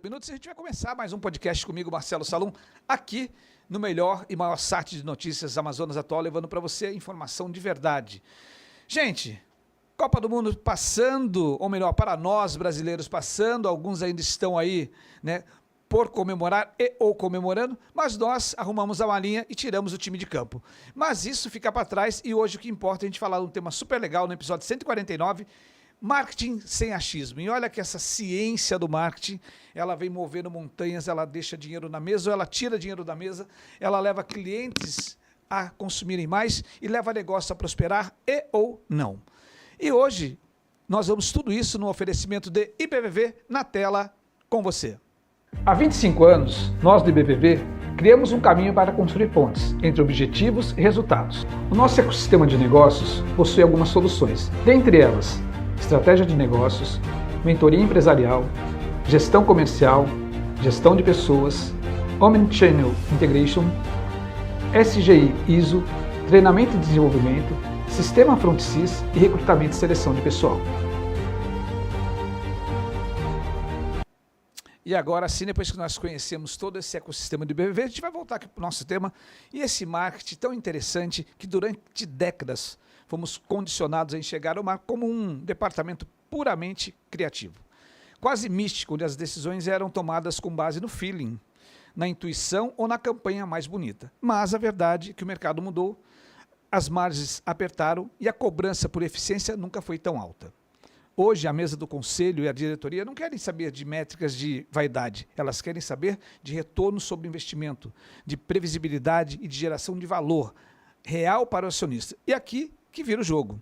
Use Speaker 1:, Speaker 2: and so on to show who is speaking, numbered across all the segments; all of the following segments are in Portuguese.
Speaker 1: minutos, a gente vai começar mais um podcast comigo, Marcelo Salum, aqui no melhor e maior site de notícias Amazonas Atual, levando para você informação de verdade. Gente, Copa do Mundo passando, ou melhor, para nós brasileiros passando, alguns ainda estão aí, né, por comemorar e ou comemorando, mas nós arrumamos a malinha e tiramos o time de campo. Mas isso fica para trás e hoje o que importa é a gente falar de um tema super legal no episódio 149, marketing sem achismo. E olha que essa ciência do marketing, ela vem movendo montanhas, ela deixa dinheiro na mesa ou ela tira dinheiro da mesa, ela leva clientes a consumirem mais e leva negócio a prosperar e ou não. E hoje nós vamos tudo isso no oferecimento de IPVV na tela com você. Há 25 anos, nós do IPVV criamos um caminho para construir pontes entre objetivos e resultados. O nosso ecossistema de negócios possui algumas soluções, dentre elas estratégia de negócios, mentoria empresarial, gestão comercial, gestão de pessoas, Omnichannel Integration, SGI ISO, treinamento e desenvolvimento, sistema FrontSys e recrutamento e seleção de pessoal. E agora sim, depois que nós conhecemos todo esse ecossistema do IPVV, a gente vai voltar aqui para o nosso tema e esse marketing tão interessante que durante décadas fomos condicionados a enxergar o marketing como um departamento puramente criativo. Quase místico, onde as decisões eram tomadas com base no feeling, na intuição ou na campanha mais bonita. Mas a verdade é que o mercado mudou, as margens apertaram e a cobrança por eficiência nunca foi tão alta. Hoje, a mesa do conselho e a diretoria não querem saber de métricas de vaidade, elas querem saber de retorno sobre investimento, de previsibilidade e de geração de valor real para o acionista. E aqui que vira o jogo.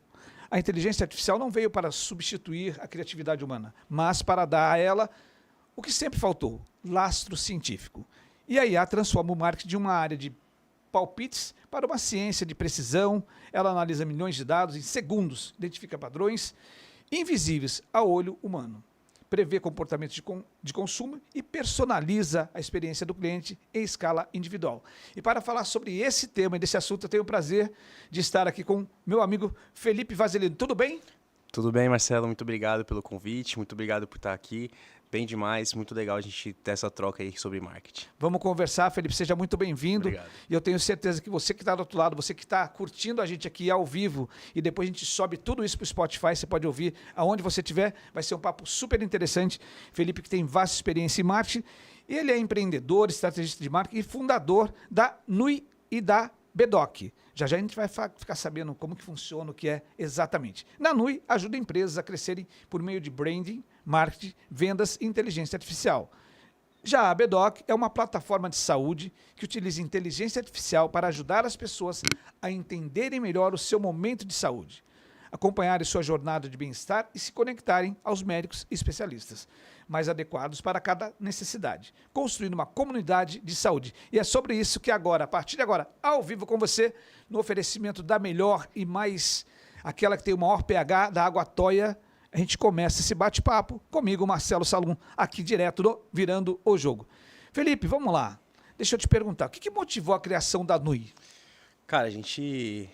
Speaker 1: A inteligência artificial não veio para substituir a criatividade humana, mas para dar a ela o que sempre faltou, lastro científico. E a IA transforma o marketing de uma área de palpites para uma ciência de precisão, ela analisa milhões de dados em segundos, identifica padrões invisíveis ao olho humano, prevê comportamentos de consumo e personaliza a experiência do cliente em escala individual. E para falar sobre esse tema e desse assunto, eu tenho o prazer de estar aqui com meu amigo Felipe Vazelino. Tudo bem?
Speaker 2: Tudo bem, Marcelo. Muito obrigado pelo convite, muito obrigado por estar aqui. Bem demais, muito legal a gente ter essa troca aí sobre marketing.
Speaker 1: Vamos conversar, Felipe, seja muito bem-vindo.
Speaker 2: Obrigado.
Speaker 1: E eu tenho certeza que você que está do outro lado, você que está curtindo a gente aqui ao vivo e depois a gente sobe tudo isso para o Spotify, você pode ouvir aonde você estiver, vai ser um papo super interessante. Felipe que tem vasta experiência em marketing, ele é empreendedor, estrategista de marketing e fundador da NUI e da Bedoc. Já já a gente vai ficar sabendo como que funciona, o que é exatamente. Na NUI, ajuda empresas a crescerem por meio de branding, marketing, vendas e inteligência artificial. Já a Bedoc é uma plataforma de saúde que utiliza inteligência artificial para ajudar as pessoas a entenderem melhor o seu momento de saúde, acompanharem sua jornada de bem-estar e se conectarem aos médicos e especialistas mais adequados para cada necessidade, construindo uma comunidade de saúde. E é sobre isso que agora, a partir de agora, ao vivo com você, no oferecimento da melhor e mais, aquela que tem o maior pH da Água Toia, a gente começa esse bate-papo comigo, Marcelo Salum, aqui direto do Virando o Jogo. Felipe, vamos lá. Deixa eu te perguntar, o que motivou a criação da NUI?
Speaker 2: Cara, a gente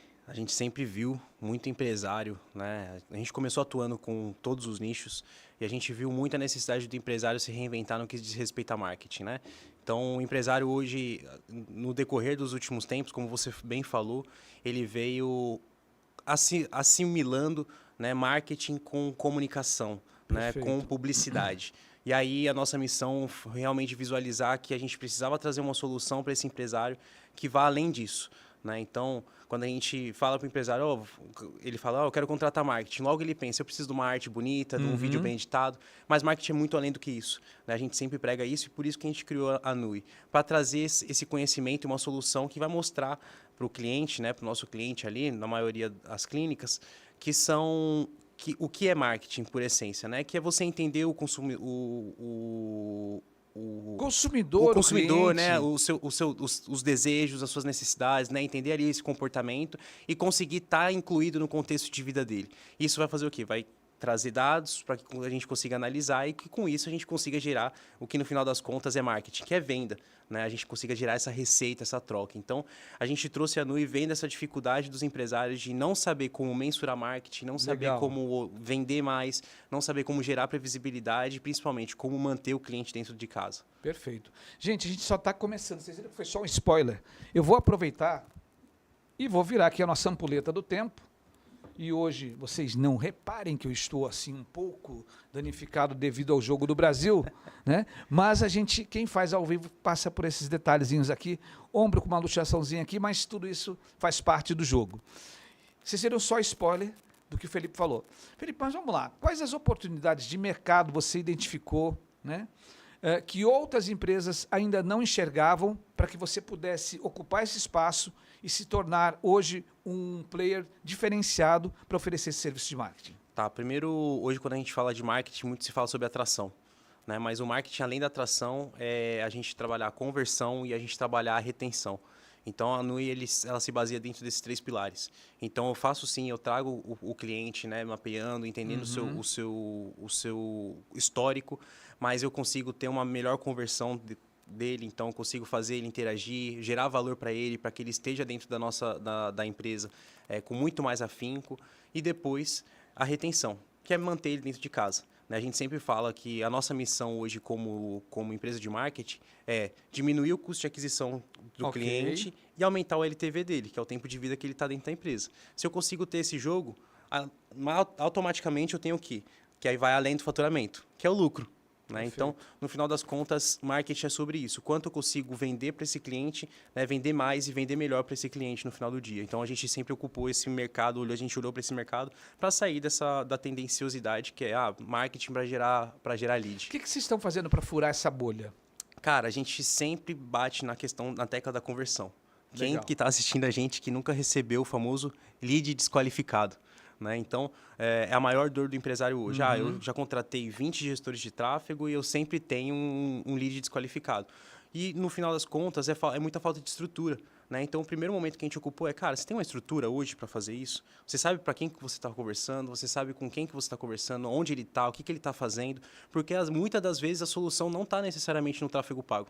Speaker 2: sempre viu muito empresário, né? A gente começou atuando com todos os nichos e a gente viu muita necessidade do empresário se reinventar no que diz respeito a marketing, né? Então, o empresário hoje, no decorrer dos últimos tempos, como você bem falou, ele veio assimilando, né, marketing com comunicação, né, com publicidade. E aí a nossa missão foi realmente visualizar que a gente precisava trazer uma solução para esse empresário que vá além disso, né? Então, quando a gente fala para o empresário, ele fala, eu quero contratar marketing. Logo ele pensa, eu preciso de uma arte bonita, de um vídeo bem editado. Mas marketing é muito além do que isso, né? A gente sempre prega isso e por isso que a gente criou a NUI. Para trazer esse conhecimento e uma solução que vai mostrar para o cliente, né, para o nosso cliente ali, na maioria das clínicas, o que é marketing por essência, né? Que é você entender o consumidor, né? Os desejos, as suas necessidades, né? Entender ali esse comportamento e conseguir estar incluído no contexto de vida dele. Isso vai fazer o quê? Vai trazer dados para que a gente consiga analisar e que com isso a gente consiga gerar o que no final das contas é marketing, que é venda, né? A gente consiga gerar essa receita, essa troca. Então, a gente trouxe a Nui vendo essa dificuldade dos empresários de não saber como mensurar marketing, não saber
Speaker 1: Legal.
Speaker 2: como vender mais, não saber como gerar previsibilidade e principalmente como manter o cliente dentro de casa.
Speaker 1: Perfeito. Gente, a gente só está começando. Vocês viram que foi só um spoiler. Eu vou aproveitar e vou virar aqui a nossa ampulheta do tempo. E hoje, vocês não reparem que eu estou assim um pouco danificado devido ao jogo do Brasil, né? Mas a gente, quem faz ao vivo, passa por esses detalhezinhos aqui, ombro com uma luxaçãozinha aqui, mas tudo isso faz parte do jogo. Vocês viram só spoiler do que o Felipe falou. Felipe, mas vamos lá. Quais as oportunidades de mercado você identificou, né? Que outras empresas ainda não enxergavam para que você pudesse ocupar esse espaço e se tornar hoje um player diferenciado para oferecer esse serviço de marketing?
Speaker 2: Tá, primeiro, hoje quando a gente fala de marketing, muito se fala sobre atração, né? Mas o marketing, além da atração, é a gente trabalhar a conversão e a gente trabalhar a retenção. Então, a Nui, ela se baseia dentro desses 3 pilares. Então, eu faço sim, eu trago o cliente, né, mapeando, entendendo o seu histórico, mas eu consigo ter uma melhor conversão dele, então eu consigo fazer ele interagir, gerar valor para ele, para que ele esteja dentro da empresa com muito mais afinco. E depois, a retenção, que é manter ele dentro de casa. A gente sempre fala que a nossa missão hoje como empresa de marketing é diminuir o custo de aquisição do cliente e aumentar o LTV dele, que é o tempo de vida que ele está dentro da empresa. Se eu consigo ter esse jogo, automaticamente eu tenho o quê? Que aí vai além do faturamento, que é o lucro. Né? Então, no final das contas, marketing é sobre isso. Quanto eu consigo vender para esse cliente, né? Vender mais e vender melhor para esse cliente no final do dia. Então, a gente sempre ocupou esse mercado, a gente olhou para esse mercado para sair da tendenciosidade que é marketing para gerar lead.
Speaker 1: O que vocês estão fazendo para furar essa bolha?
Speaker 2: Cara, a gente sempre bate na tecla da conversão.
Speaker 1: Legal.
Speaker 2: Quem que está assistindo a gente que nunca recebeu o famoso lead desqualificado? Né? Então, é a maior dor do empresário hoje. Eu já contratei 20 gestores de tráfego e eu sempre tenho um lead desqualificado. E, no final das contas, é muita falta de estrutura. Né? Então, o primeiro momento que a gente ocupou é, cara, você tem uma estrutura hoje para fazer isso? Você sabe para quem que você está conversando? Você sabe com quem que você está conversando? Onde ele está? O que ele está fazendo? Porque, muitas das vezes, a solução não está necessariamente no tráfego pago.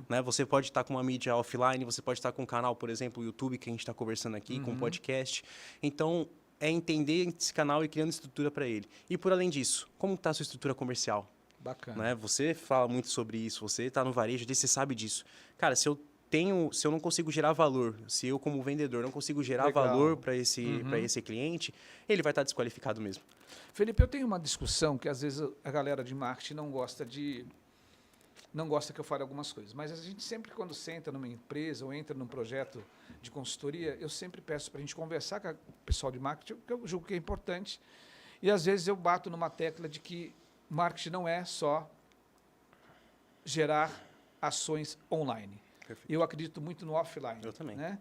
Speaker 2: Né? Você pode estar com uma mídia offline, você pode estar com um canal, por exemplo, o YouTube, que a gente está conversando aqui, com um podcast. Então, é entender esse canal e criando estrutura para ele. E, por além disso, como está a sua estrutura comercial?
Speaker 1: Bacana.
Speaker 2: Né? Você fala muito sobre isso, você está no varejo, você sabe disso. Cara, se eu não consigo gerar valor, se eu, como vendedor, não consigo gerar valor para esse cliente, ele vai estar desqualificado mesmo.
Speaker 1: Felipe, eu tenho uma discussão que, às vezes, a galera de marketing não gosta que eu fale algumas coisas. Mas a gente sempre, quando senta numa empresa ou entra num projeto de consultoria, eu sempre peço para a gente conversar com o pessoal de marketing, que eu julgo que é importante. E, às vezes, eu bato numa tecla de que marketing não é só gerar ações online. Perfeito. Eu acredito muito no offline.
Speaker 2: Eu também.
Speaker 1: Né?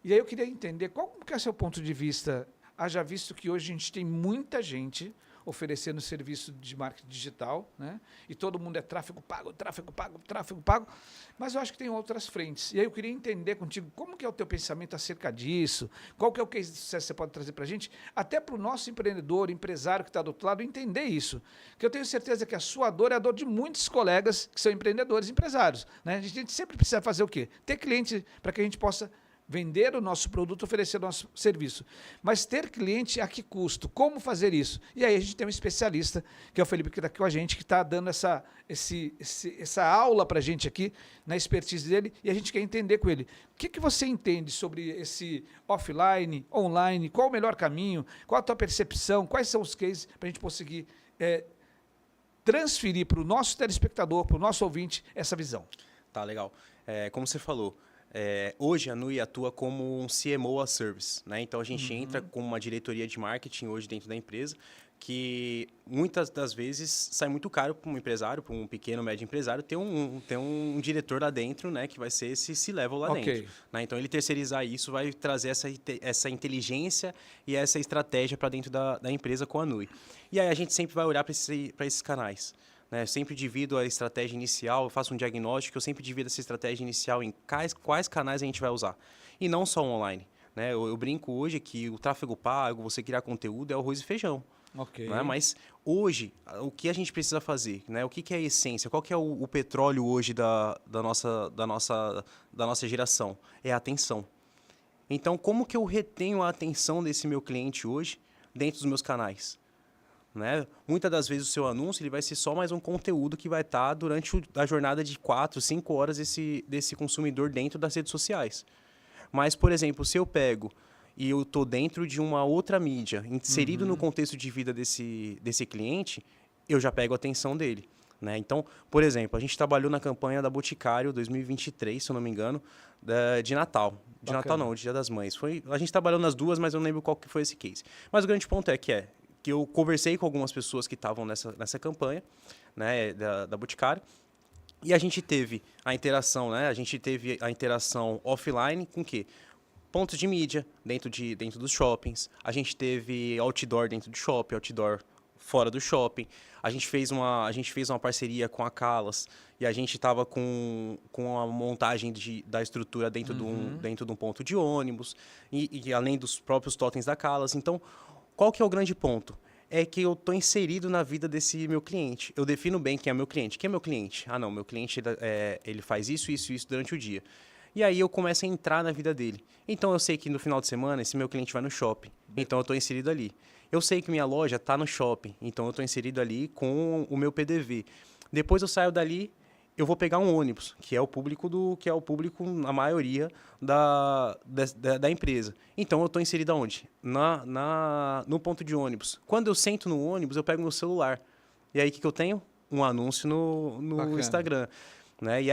Speaker 1: E aí eu queria entender qual que é o seu ponto de vista, haja visto que hoje a gente tem muita gente oferecendo serviço de marketing digital, né? E todo mundo é tráfego pago, mas eu acho que tem outras frentes. E aí eu queria entender contigo como que é o teu pensamento acerca disso, qual que é o que você pode trazer para a gente, até para o nosso empreendedor, empresário que está do outro lado, entender isso. Porque eu tenho certeza que a sua dor é a dor de muitos colegas que são empreendedores, empresários. Né? A gente sempre precisa fazer o quê? Ter cliente para que a gente possa vender o nosso produto, oferecer o nosso serviço. Mas ter cliente a que custo? Como fazer isso? E aí a gente tem um especialista, que é o Felipe, que está aqui com a gente, que está dando essa aula para a gente aqui, na expertise dele, e a gente quer entender com ele. O que você entende sobre esse offline, online? Qual o melhor caminho? Qual a tua percepção? Quais são os cases para a gente conseguir transferir para o nosso telespectador, para o nosso ouvinte, essa visão?
Speaker 2: Tá, legal. Como você falou, hoje a Nui atua como um CMO as Service, né? Então a gente entra com uma diretoria de marketing hoje dentro da empresa, que muitas das vezes sai muito caro para um empresário, para um pequeno, médio empresário, ter um diretor lá dentro, né? Que vai ser esse C-level lá dentro. Né? Então ele terceirizar isso vai trazer essa inteligência e essa estratégia para dentro da empresa com a Nui. E aí a gente sempre vai olhar para esses canais. Eu sempre divido a estratégia inicial, eu faço um diagnóstico, eu sempre divido essa estratégia inicial em quais canais a gente vai usar. E não só online. né? Eu brinco hoje que o tráfego pago, você criar conteúdo, é o arroz e feijão.
Speaker 1: Ok.
Speaker 2: Né? Mas hoje, o que a gente precisa fazer? Né? O que é a essência? Qual que é o petróleo hoje da nossa geração? É a atenção. Então, como que eu retenho a atenção desse meu cliente hoje dentro dos meus canais? Né? Muitas das vezes o seu anúncio ele vai ser só mais um conteúdo que vai estar durante a jornada de 4, 5 horas desse consumidor dentro das redes sociais. Mas, por exemplo, se eu pego e eu estou dentro de uma outra mídia, inserido no contexto de vida desse cliente, eu já pego a atenção dele. Né? Então, por exemplo, a gente trabalhou na campanha da Boticário 2023, se eu não me engano, de Natal. De
Speaker 1: Bacana.
Speaker 2: Natal não, de Dia das Mães. A gente trabalhou nas duas, mas eu não lembro qual que foi esse case. Mas o grande ponto é que eu conversei com algumas pessoas que estavam nessa campanha, né, da Boticário, e a gente teve a interação, né? A gente teve a interação offline com o quê? Pontos de mídia dentro dos shoppings. A gente teve outdoor dentro do shopping, outdoor fora do shopping. A gente fez uma parceria com a Calas e a gente estava com a montagem da estrutura dentro de um ponto de ônibus e além dos próprios totens da Calas. Então, qual que é o grande ponto? É que eu estou inserido na vida desse meu cliente. Eu defino bem quem é meu cliente. Quem é meu cliente? Ah, não, meu cliente ele faz isso durante o dia. E aí eu começo a entrar na vida dele. Então eu sei que no final de semana esse meu cliente vai no shopping. Então eu estou inserido ali. Eu sei que minha loja está no shopping. Então eu estou inserido ali com o meu PDV. Depois eu saio dali, eu vou pegar um ônibus, que é o público a maioria da empresa. Então eu estou inserido aonde? No ponto de ônibus. Quando eu sento no ônibus, eu pego meu celular. E aí o que eu tenho? Um anúncio no Instagram. Né? E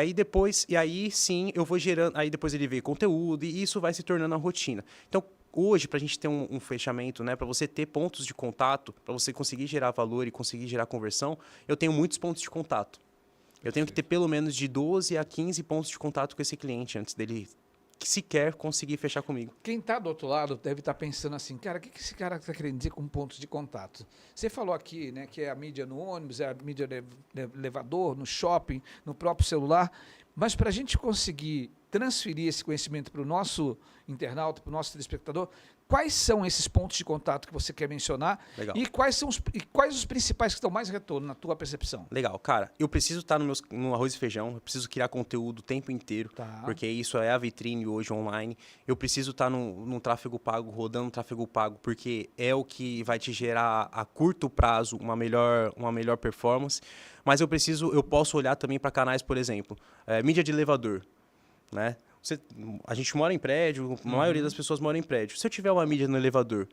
Speaker 2: aí sim eu vou gerando, aí depois ele vê conteúdo e isso vai se tornando a rotina. Então, hoje, para a gente ter um fechamento, né, para você ter pontos de contato, para você conseguir gerar valor e conseguir gerar conversão, eu tenho muitos pontos de contato. Eu tenho que ter pelo menos de 12 a 15 pontos de contato com esse cliente antes dele sequer conseguir fechar comigo.
Speaker 1: Quem está do outro lado deve estar pensando assim, cara, o que esse cara está querendo dizer com pontos de contato? Você falou aqui, né, que é a mídia no ônibus, é a mídia no elevador, no shopping, no próprio celular, mas para a gente conseguir transferir esse conhecimento para o nosso internauta, para o nosso telespectador, quais são esses pontos de contato que você quer mencionar?
Speaker 2: Legal.
Speaker 1: E quais os principais que estão mais retorno na tua percepção?
Speaker 2: Legal, cara, eu preciso estar no arroz e feijão, eu preciso criar conteúdo o tempo inteiro, porque isso é a vitrine hoje online. Eu preciso estar num tráfego pago, rodando um tráfego pago, porque é o que vai te gerar a curto prazo uma melhor performance. Mas eu posso olhar também para canais, por exemplo, mídia de elevador, né? A gente mora em prédio, a maioria das pessoas mora em prédio. Se eu tiver uma mídia no elevador,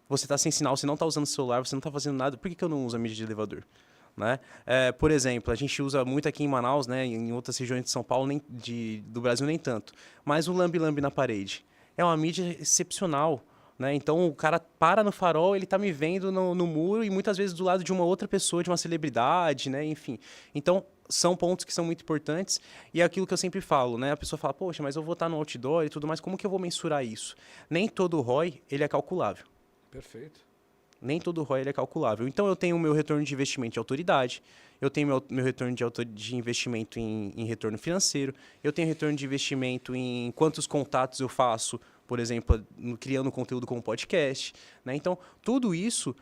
Speaker 2: você está sem sinal, você não está usando o celular, você não está fazendo nada, por que eu não uso a mídia de elevador? Né? Por exemplo, a gente usa muito aqui em Manaus, né? Em outras regiões de São Paulo, do Brasil nem tanto. Mas o lambe-lambe na parede é uma mídia excepcional. Né? Então o cara para no farol, ele está me vendo no muro e muitas vezes do lado de uma outra pessoa, de uma celebridade, né? Enfim. Então são pontos que são muito importantes e é aquilo que eu sempre falo, né? A pessoa fala, poxa, mas eu vou estar no outdoor e tudo mais, como que eu vou mensurar isso? Nem todo ROI ele é calculável.
Speaker 1: Perfeito.
Speaker 2: Nem todo ROI ele é calculável. Então eu tenho o meu retorno de investimento de autoridade, eu tenho meu retorno de investimento em retorno financeiro, eu tenho retorno de investimento em quantos contatos eu faço, por exemplo, criando conteúdo como podcast. Né? Então, tudo isso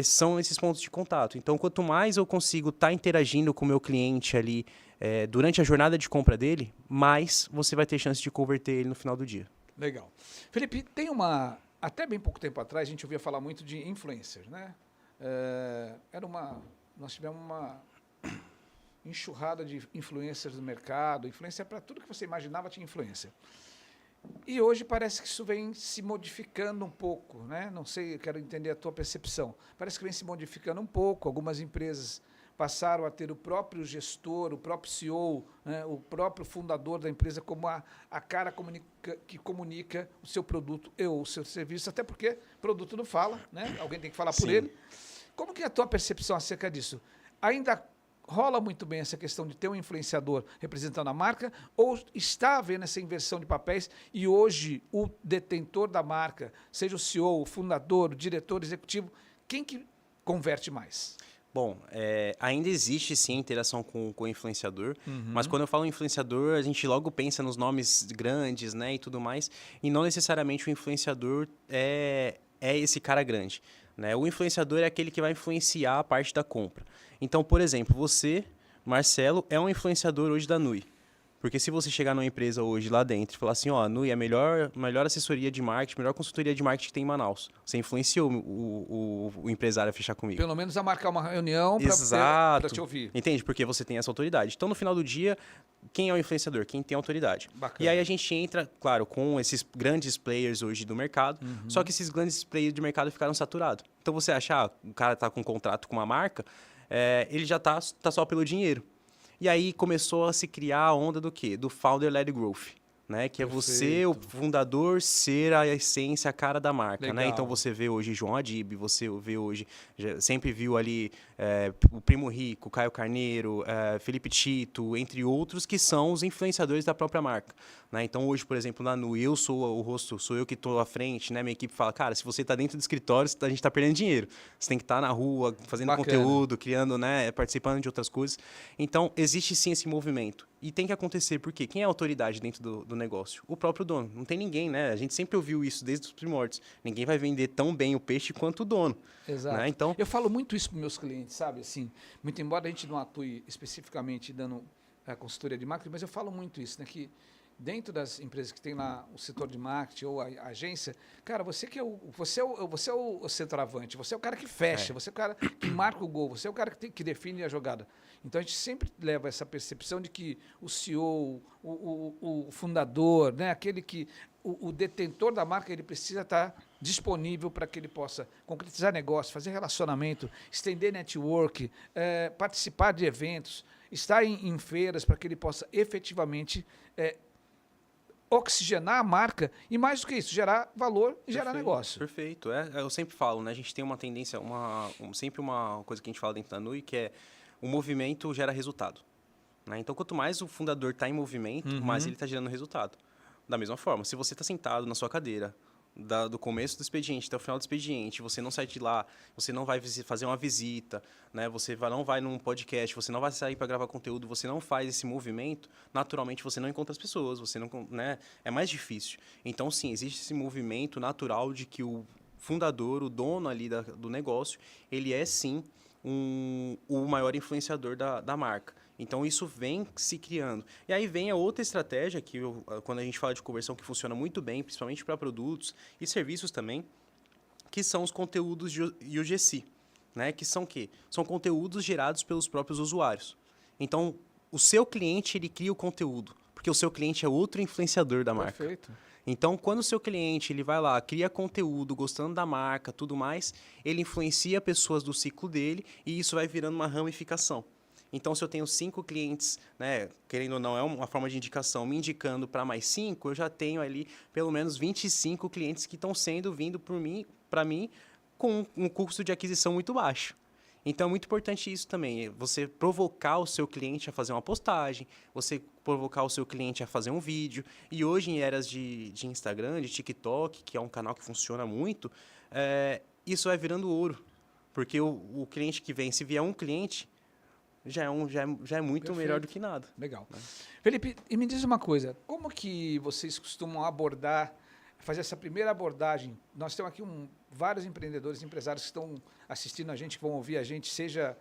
Speaker 2: são esses pontos de contato. Então, quanto mais eu consigo estar interagindo com o meu cliente ali durante a jornada de compra dele, mais você vai ter chance de converter ele no final do dia.
Speaker 1: Legal. Felipe, até bem pouco tempo atrás, a gente ouvia falar muito de influencers, né? Nós tivemos uma enxurrada de influencers no mercado, influência para tudo que você imaginava tinha influência. E hoje parece que isso vem se modificando um pouco, né? Não sei, eu quero entender a tua percepção. Parece que vem se modificando um pouco. Algumas empresas passaram a ter o próprio gestor, o próprio CEO, né? O próprio fundador da empresa como a cara que comunica o seu produto ou o seu serviço, até porque produto não fala, né? Alguém tem que falar por ele. Como que é a tua percepção acerca disso? Ainda rola muito bem essa questão de ter um influenciador representando a marca ou está havendo essa inversão de papéis e hoje o detentor da marca, seja o CEO, o fundador, o diretor executivo, quem que converte mais?
Speaker 2: Bom, ainda existe sim interação com o influenciador, mas quando eu falo influenciador, a gente logo pensa nos nomes grandes, né, e tudo mais, e não necessariamente o influenciador é esse cara grande, né? O influenciador é aquele que vai influenciar a parte da compra. Então, por exemplo, você, Marcelo, é um influenciador hoje da Nui. Porque se você chegar numa empresa hoje lá dentro e falar assim, ó, a Nui é a melhor assessoria de marketing, melhor consultoria de marketing que tem em Manaus. Você influenciou o empresário a fechar comigo.
Speaker 1: Pelo menos a marcar uma reunião para te ouvir.
Speaker 2: Entende? Porque você tem essa autoridade. Então, no final do dia, quem é o influenciador? Quem tem autoridade.
Speaker 1: Bacana.
Speaker 2: E aí a gente entra, claro, com esses grandes players hoje do mercado, só que esses grandes players do mercado ficaram saturados. Então, você achar, o cara tá com um contrato com uma marca, ele já tá só pelo dinheiro. E aí começou a se criar a onda do quê? Do Founder-Led Growth, né? Que é você, o fundador, ser a essência, a cara da marca, né? Então você vê hoje João Adib, você vê hoje, sempre viu ali o Primo Rico, Caio Carneiro, Felipe Tito, entre outros, que são os influenciadores da própria marca. Né? Então hoje, por exemplo, na Nu, eu sou o rosto, sou eu que estou à frente, né? Minha equipe fala, cara, se você está dentro do escritório, a gente está perdendo dinheiro. Você tem que estar na rua, fazendo conteúdo, criando, né? Participando de outras coisas. Então, existe sim esse movimento. E tem que acontecer, porque quem é a autoridade dentro do negócio? O próprio dono. Não tem ninguém, né? A gente sempre ouviu isso desde os primórdios. Ninguém vai vender tão bem o peixe quanto o dono.
Speaker 1: Exato.
Speaker 2: Né? Então,
Speaker 1: eu falo muito isso para meus clientes, sabe? Assim, muito embora a gente não atue especificamente dando a consultoria de marketing, mas eu falo muito isso, né? Que dentro das empresas que tem lá o setor de marketing ou a agência, cara, você é o centroavante, você é o cara que fecha, você é o cara que marca o gol, você é o cara que define a jogada. Então a gente sempre leva essa percepção de que o CEO, o fundador, né, aquele que o detentor da marca, ele precisa estar disponível para que ele possa concretizar negócio, fazer relacionamento, estender network, participar de eventos, estar em feiras para que ele possa efetivamente oxigenar a marca e, mais do que isso, gerar valor e gerar negócio.
Speaker 2: Perfeito. Eu sempre falo, né? A gente tem uma tendência, sempre uma coisa que a gente fala dentro da NUI, que é o movimento gera resultado. Né? Então, quanto mais o fundador está em movimento, mais ele está gerando resultado. Da mesma forma, se você está sentado na sua cadeira, do começo do expediente até o final do expediente, você não sai de lá, você não vai fazer uma visita, né? Você não vai num podcast, você não vai sair para gravar conteúdo, você não faz esse movimento, naturalmente você não encontra as pessoas, você não, né? É mais difícil. Então, sim, existe esse movimento natural de que o fundador, o dono ali do negócio, ele é sim o maior influenciador da marca. Então, isso vem se criando. E aí vem a outra estratégia, que quando a gente fala de conversão, que funciona muito bem, principalmente para produtos e serviços também, que são os conteúdos de UGC. Né? Que são o quê? São conteúdos gerados pelos próprios usuários. Então, o seu cliente, ele cria o conteúdo, porque o seu cliente é outro influenciador da marca.
Speaker 1: Perfeito.
Speaker 2: Então, quando o seu cliente ele vai lá, cria conteúdo, gostando da marca, tudo mais, ele influencia pessoas do ciclo dele e isso vai virando uma ramificação. Então, se eu tenho 5 clientes, né, querendo ou não, é uma forma de indicação, me indicando para mais 5, eu já tenho ali pelo menos 25 clientes que estão vindo para mim, com um custo de aquisição muito baixo. Então, é muito importante isso também, você provocar o seu cliente a fazer uma postagem, você provocar o seu cliente a fazer um vídeo. E hoje, em eras de Instagram, de TikTok, que é um canal que funciona muito, isso vai virando ouro. Porque o cliente que vem, se vier um cliente, já é muito
Speaker 1: Perfeito.
Speaker 2: Melhor do que nada.
Speaker 1: Legal. Felipe, e me diz uma coisa, como que vocês costumam fazer essa primeira abordagem? Nós temos aqui vários empreendedores, empresários que estão assistindo a gente, que vão ouvir a gente, seja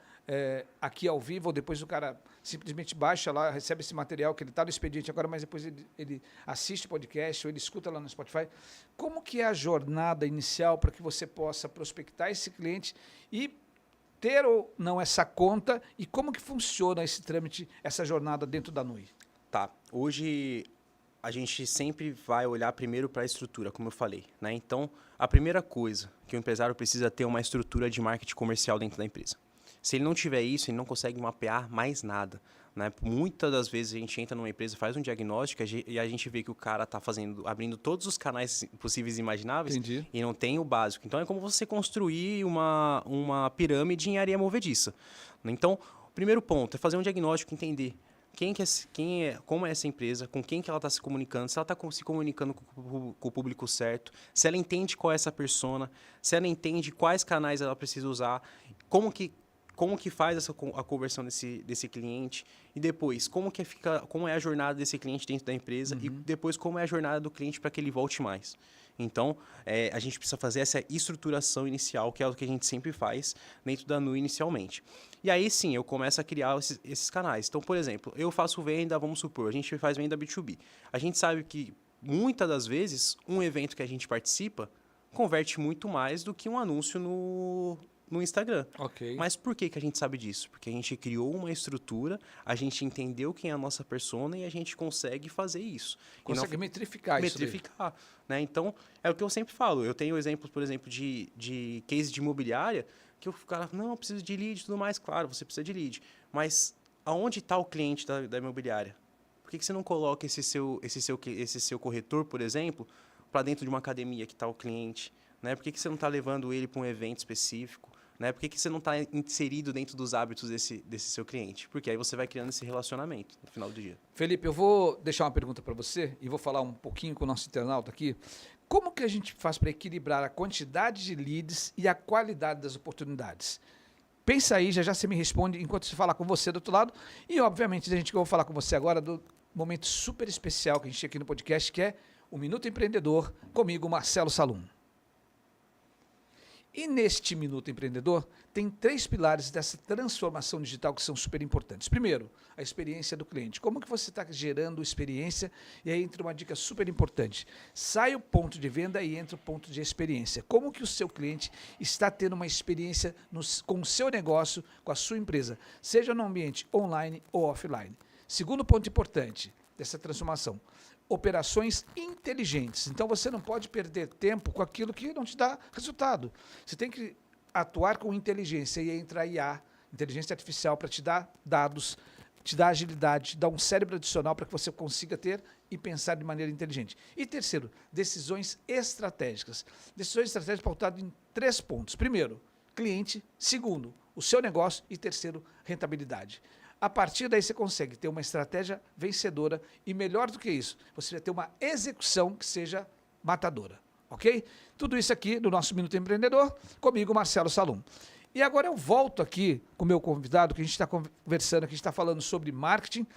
Speaker 1: aqui ao vivo, ou depois o cara simplesmente baixa lá, recebe esse material, que ele está no expediente agora, mas depois ele assiste o podcast, ou ele escuta lá no Spotify. Como que é a jornada inicial para que você possa prospectar esse cliente e ter ou não essa conta, e como que funciona esse trâmite, essa jornada dentro da NUI?
Speaker 2: Tá. Hoje, a gente sempre vai olhar primeiro para a estrutura, como eu falei. Né? Então, a primeira coisa que o empresário precisa ter é uma estrutura de marketing comercial dentro da empresa. Se ele não tiver isso, ele não consegue mapear mais nada. Né? Muitas das vezes a gente entra numa empresa, faz um diagnóstico e a gente vê que o cara está abrindo todos os canais possíveis e imagináveis.
Speaker 1: Entendi.
Speaker 2: E não tem o básico. Então, é como você construir uma pirâmide em areia movediça. Então, o primeiro ponto é fazer um diagnóstico, entender como é essa empresa, com quem que ela está se comunicando, se ela está se comunicando com o público certo, se ela entende qual é essa persona, se ela entende quais canais ela precisa usar, como que faz a conversão desse cliente, e depois, como é a jornada desse cliente dentro da empresa, e depois como é a jornada do cliente para que ele volte mais. Então, a gente precisa fazer essa estruturação inicial, que é o que a gente sempre faz dentro da Nu inicialmente. E aí, sim, eu começo a criar esses canais. Então, por exemplo, eu faço venda, vamos supor, a gente faz venda B2B. A gente sabe que, muitas das vezes, um evento que a gente participa converte muito mais do que um anúncio no Instagram.
Speaker 1: Ok.
Speaker 2: Mas por que a gente sabe disso? Porque a gente criou uma estrutura, a gente entendeu quem é a nossa persona e a gente consegue fazer isso.
Speaker 1: Consegue metrificar isso daí.
Speaker 2: Metrificar, né? Então, é o que eu sempre falo. Eu tenho exemplos, por exemplo, de case de imobiliária, que o cara, não, eu preciso de lead e tudo mais. Claro, você precisa de lead. Mas aonde está o cliente da imobiliária? Por que você não coloca esse seu corretor, por exemplo, para dentro de uma academia que está o cliente? Né? Por que você não está levando ele para um evento específico? Né? Por que você não está inserido dentro dos hábitos desse seu cliente? Porque aí você vai criando esse relacionamento no final do dia.
Speaker 1: Felipe, eu vou deixar uma pergunta para você e vou falar um pouquinho com o nosso internauta aqui. Como que a gente faz para equilibrar a quantidade de leads e a qualidade das oportunidades? Pensa aí, já você me responde enquanto se falar com você do outro lado. E, obviamente, a gente que eu vou falar com você agora do momento super especial que a gente tem aqui no podcast, que é o Minuto Empreendedor, comigo, Marcelo Salum. E neste Minuto Empreendedor, tem 3 pilares dessa transformação digital que são super importantes. Primeiro, a experiência do cliente. Como que você está gerando experiência? E aí entra uma dica super importante. Sai o ponto de venda e entra o ponto de experiência. Como que o seu cliente está tendo uma experiência com o seu negócio, com a sua empresa, seja no ambiente online ou offline. Segundo ponto importante dessa transformação, operações inteligentes. Então, você não pode perder tempo com aquilo que não te dá resultado. Você tem que atuar com inteligência e entra a IA, inteligência artificial, para te dar dados, te dar agilidade, te dar um cérebro adicional para que você consiga ter e pensar de maneira inteligente. E terceiro, decisões estratégicas. Decisões estratégicas pautadas em 3 pontos. Primeiro, cliente. Segundo, o seu negócio. E terceiro, rentabilidade. A partir daí você consegue ter uma estratégia vencedora e, melhor do que isso, você vai ter uma execução que seja matadora, ok? Tudo isso aqui no nosso Minuto Empreendedor, comigo, Marcelo Salum. E agora eu volto aqui com o meu convidado, que a gente está conversando, que a gente está falando sobre marketing,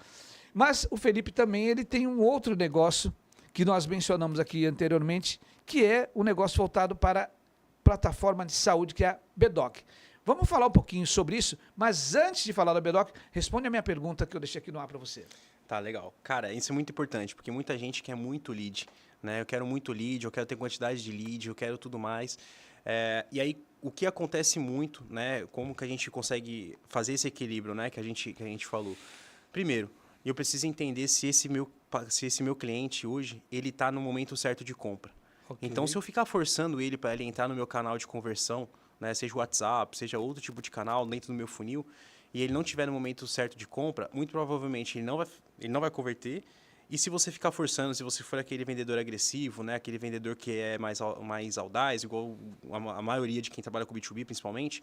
Speaker 1: mas o Felipe também ele tem um outro negócio que nós mencionamos aqui anteriormente, que é o negócio voltado para plataforma de saúde, que é a Bedoc. Vamos falar um pouquinho sobre isso, mas antes de falar da Bedoc, responde a minha pergunta que eu deixei aqui no ar para você.
Speaker 2: Tá, legal. Cara, isso é muito importante, porque muita gente quer muito lead, né? Eu quero muito lead, eu quero ter quantidade de lead, eu quero tudo mais. E aí, o que acontece muito, né? Como que a gente consegue fazer esse equilíbrio, né? Que a gente falou. Primeiro, eu preciso entender se esse meu cliente hoje, ele está no momento certo de compra. Okay. Então, se eu ficar forçando ele para ele entrar no meu canal de conversão, né, seja o WhatsApp, seja outro tipo de canal dentro do meu funil, e ele não tiver no momento certo de compra, muito provavelmente ele não vai converter. E se você ficar forçando, se você for aquele vendedor agressivo, né, aquele vendedor que é mais audaz, igual a maioria de quem trabalha com B2B principalmente,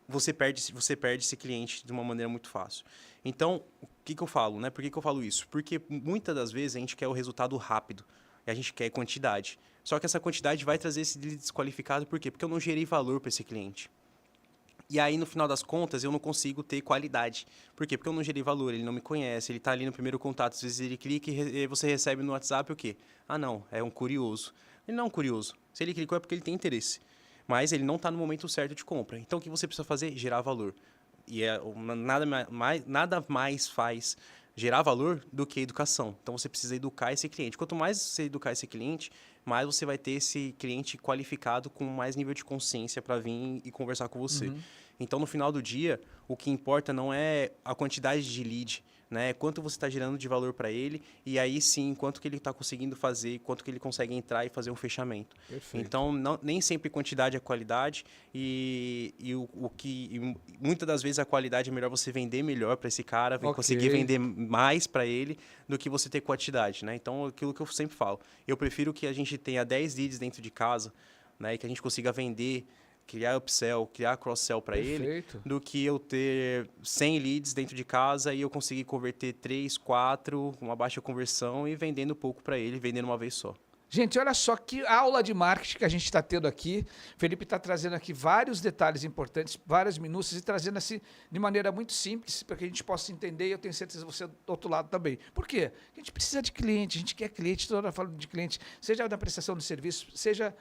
Speaker 2: você perde esse cliente de uma maneira muito fácil. Então, o que eu falo? Né? Por que eu falo isso? Porque muitas das vezes a gente quer o resultado rápido, e a gente quer quantidade. Só que essa quantidade vai trazer esse desqualificado, por quê? Porque eu não gerei valor para esse cliente. E aí, no final das contas, eu não consigo ter qualidade. Por quê? Porque eu não gerei valor, ele não me conhece, ele está ali no primeiro contato. Às vezes ele clica e você recebe no WhatsApp o quê? Ah, não, é um curioso. Ele não é um curioso. Se ele clicou é porque ele tem interesse. Mas ele não está no momento certo de compra. Então, o que você precisa fazer? Gerar valor. E nada mais faz gerar valor do que educação. Então, você precisa educar esse cliente. Quanto mais você educar esse cliente, mais você vai ter esse cliente qualificado com mais nível de consciência para vir e conversar com você. Uhum. Então, no final do dia, o que importa não é a quantidade de lead, né? Quanto você está gerando de valor para ele e aí sim, quanto que ele está conseguindo fazer, quanto que ele consegue entrar e fazer um fechamento. Perfeito. Então, nem sempre quantidade é qualidade e muitas das vezes a qualidade é melhor você vender melhor para esse cara, conseguir vender mais para ele do que você ter quantidade, né? Então, aquilo que eu sempre falo, eu prefiro que a gente tenha 10 leads dentro de casa, né? E que a gente consiga vender, criar upsell, criar cross-sell para ele, do que eu ter 100 leads dentro de casa e eu conseguir converter 3, 4, uma baixa conversão e vendendo pouco para ele, vendendo uma vez só.
Speaker 1: Gente, olha só que aula de marketing que a gente está tendo aqui. Felipe está trazendo aqui vários detalhes importantes, várias minúcias e trazendo assim de maneira muito simples para que a gente possa entender e eu tenho certeza você do outro lado também. Por quê? A gente precisa de cliente, a gente quer cliente, toda hora falando de cliente, seja na prestação de serviço, seja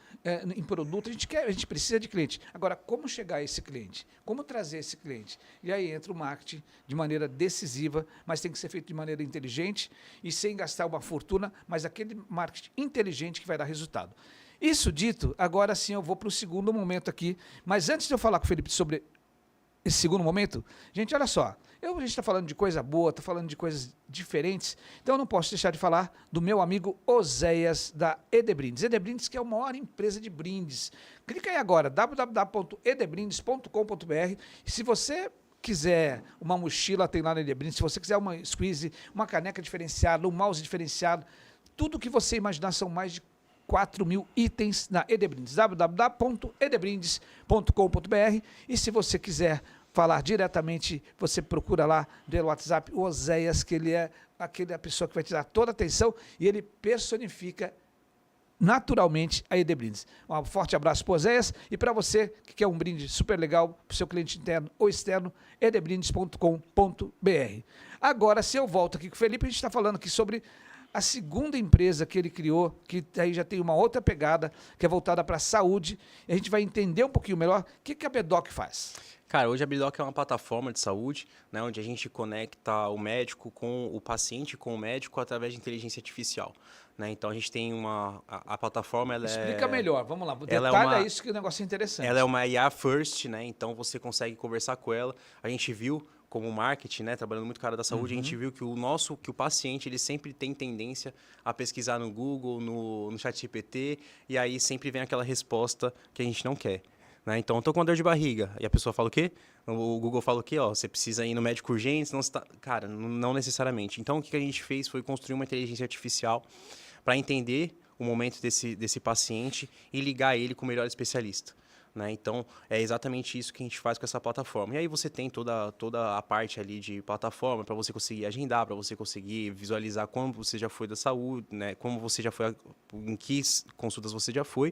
Speaker 1: em produto, a gente precisa de cliente. Agora, como chegar a esse cliente? Como trazer esse cliente? E aí entra o marketing de maneira decisiva, mas tem que ser feito de maneira inteligente e sem gastar uma fortuna, mas aquele marketing inteligente que vai dar resultado. Isso dito, agora sim eu vou para o segundo momento aqui, mas antes de eu falar com o Felipe sobre esse segundo momento, gente, olha só, a gente está falando de coisa boa, está falando de coisas diferentes, então eu não posso deixar de falar do meu amigo Oséias da Edebrindes. Edebrindes, que é a maior empresa de brindes. Clica aí agora, www.edebrindes.com.br, e se você quiser uma mochila, tem lá na Edebrindes, se você quiser uma squeeze, uma caneca diferenciada, um mouse diferenciado, tudo que você imaginar, são mais de 4.000 itens na Edebrindes, www.edebrindes.com.br, e se você quiser falar diretamente, você procura lá pelo WhatsApp o Oséias, que ele é a pessoa que vai te dar toda a atenção e ele personifica naturalmente a Edebrindes. Um forte abraço para o Oséias e para você que quer um brinde super legal para o seu cliente interno ou externo, edebrindes.com.br. Agora, se eu volto aqui com o Felipe, a gente está falando aqui sobre a segunda empresa que ele criou, que aí já tem uma outra pegada, que é voltada para a saúde, e a gente vai entender um pouquinho melhor o que a Bedoc faz.
Speaker 2: Cara, hoje a Bidoc é uma plataforma de saúde, né, onde a gente conecta o médico com o paciente, com o médico, através de inteligência artificial. Né? Então, a gente tem a plataforma...
Speaker 1: Explica melhor, vamos lá.
Speaker 2: Detalha
Speaker 1: isso que o negócio é interessante.
Speaker 2: Ela é uma IA first, né? Então, você consegue conversar com ela. A gente viu, como marketing, né, trabalhando muito com a área da saúde, a gente viu que que o paciente, ele sempre tem tendência a pesquisar no Google, no ChatGPT, e aí sempre vem aquela resposta que a gente não quer. Né? Então, eu tô com dor de barriga. E a pessoa fala o quê? O Google fala o quê? Ó, você precisa ir no médico urgente, senão você tá... Cara, não necessariamente. Então, o que a gente fez foi construir uma inteligência artificial para entender o momento desse paciente e ligar ele com o melhor especialista. Né? Então, é exatamente isso que a gente faz com essa plataforma. E aí você tem toda a parte ali de plataforma para você conseguir agendar, para você conseguir visualizar como você já foi da saúde, né? Como você já foi, em que consultas você já foi.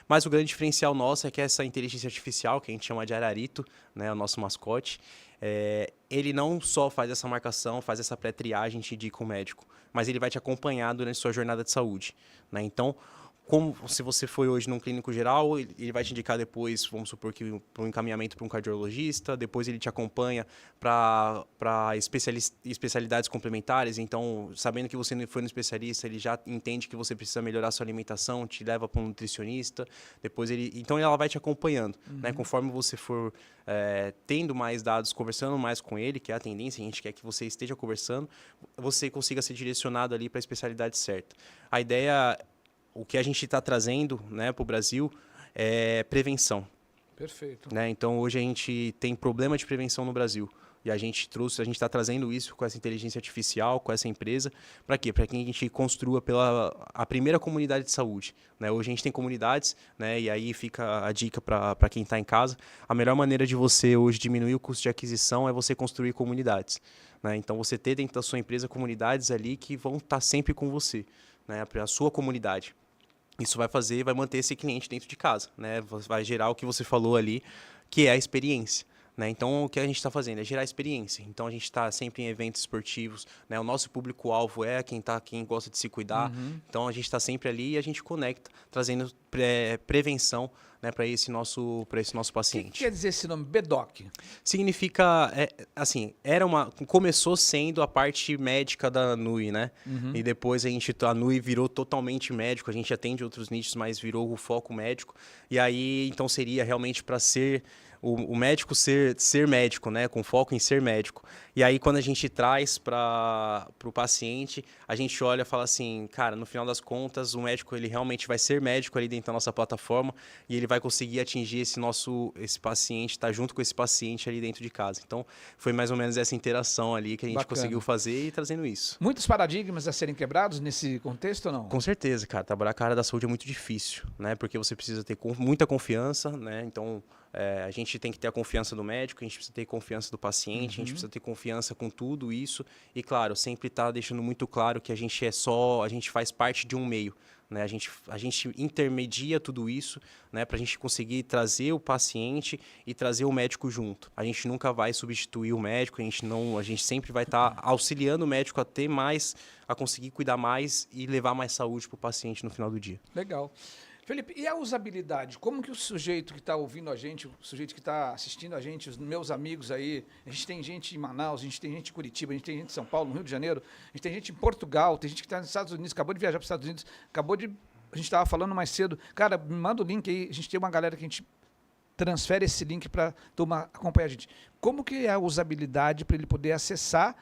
Speaker 2: Mas o grande diferencial nosso é que essa inteligência artificial, que a gente chama de Ararito, né? O nosso mascote, ele não só faz essa marcação, faz essa pré-triagem, te indica o médico, mas ele vai te acompanhar durante a sua jornada de saúde. Né? Então, como se você foi hoje num clínico geral, ele vai te indicar depois, vamos supor que para um encaminhamento para um cardiologista, depois ele te acompanha para especialidades complementares, então, sabendo que você foi no especialista, ele já entende que você precisa melhorar sua alimentação, te leva para um nutricionista, depois então ela vai te acompanhando, né? Conforme você for tendo mais dados, conversando mais com ele, que é a tendência, a gente quer que você esteja conversando, você consiga ser direcionado ali para a especialidade certa. A ideia... O que a gente está trazendo, né, para o Brasil é prevenção.
Speaker 1: Perfeito.
Speaker 2: Né? Então, hoje a gente tem problema de prevenção no Brasil. E a gente está trazendo isso com essa inteligência artificial, com essa empresa. Para quê? Para que a gente construa a primeira comunidade de saúde. Né? Hoje a gente tem comunidades, né? E aí fica a dica para quem está em casa. A melhor maneira de você hoje diminuir o custo de aquisição é você construir comunidades. Né? Então, você ter dentro da sua empresa comunidades ali que vão estar sempre com você, né? A sua comunidade. Isso vai manter esse cliente dentro de casa, né? Vai gerar o que você falou ali, que é a experiência. Né? Então, o que a gente está fazendo é gerar experiência. Então, a gente está sempre em eventos esportivos. Né? O nosso público-alvo é quem gosta de se cuidar. Então, a gente está sempre ali e a gente conecta, trazendo prevenção, né, para esse nosso paciente.
Speaker 1: O que quer dizer esse nome, Bedoc?
Speaker 2: Significa, começou sendo a parte médica da NUI, né? E depois a NUI virou totalmente médico. A gente atende outros nichos, mas virou o foco médico. E aí, então, seria realmente para ser... O médico ser médico, né? Com foco em ser médico. E aí, quando a gente traz para o paciente, a gente olha e fala assim, cara, no final das contas, o médico ele realmente vai ser médico ali dentro da nossa plataforma e ele vai conseguir atingir esse paciente, estar junto com esse paciente ali dentro de casa. Então, foi mais ou menos essa interação ali que a gente conseguiu fazer e trazendo isso.
Speaker 1: Muitos paradigmas a serem quebrados nesse contexto ou não?
Speaker 2: Com certeza, cara. Trabalhar com a área da saúde é muito difícil, né? Porque você precisa ter muita confiança, né? Então... a gente tem que ter a confiança do médico, a gente precisa ter confiança do paciente, a gente precisa ter confiança com tudo isso. E, claro, sempre deixando muito claro que a gente faz parte de um meio. né? A gente intermedia tudo isso, né, para a gente conseguir trazer o paciente e trazer o médico junto. A gente nunca vai substituir o médico, a gente sempre vai estar auxiliando o médico a ter mais, a conseguir cuidar mais e levar mais saúde para o paciente no final do dia.
Speaker 1: Legal. Felipe, e a usabilidade? Como que o sujeito que está ouvindo a gente, o sujeito que está assistindo a gente, os meus amigos aí, a gente tem gente em Manaus, a gente tem gente em Curitiba, a gente tem gente em São Paulo, no Rio de Janeiro, a gente tem gente em Portugal, tem gente que está nos Estados Unidos, acabou de viajar para os Estados Unidos, a gente estava falando mais cedo, cara, me manda o link aí, a gente tem uma galera que a gente transfere esse link para acompanhar a gente. Como que é a usabilidade para ele poder acessar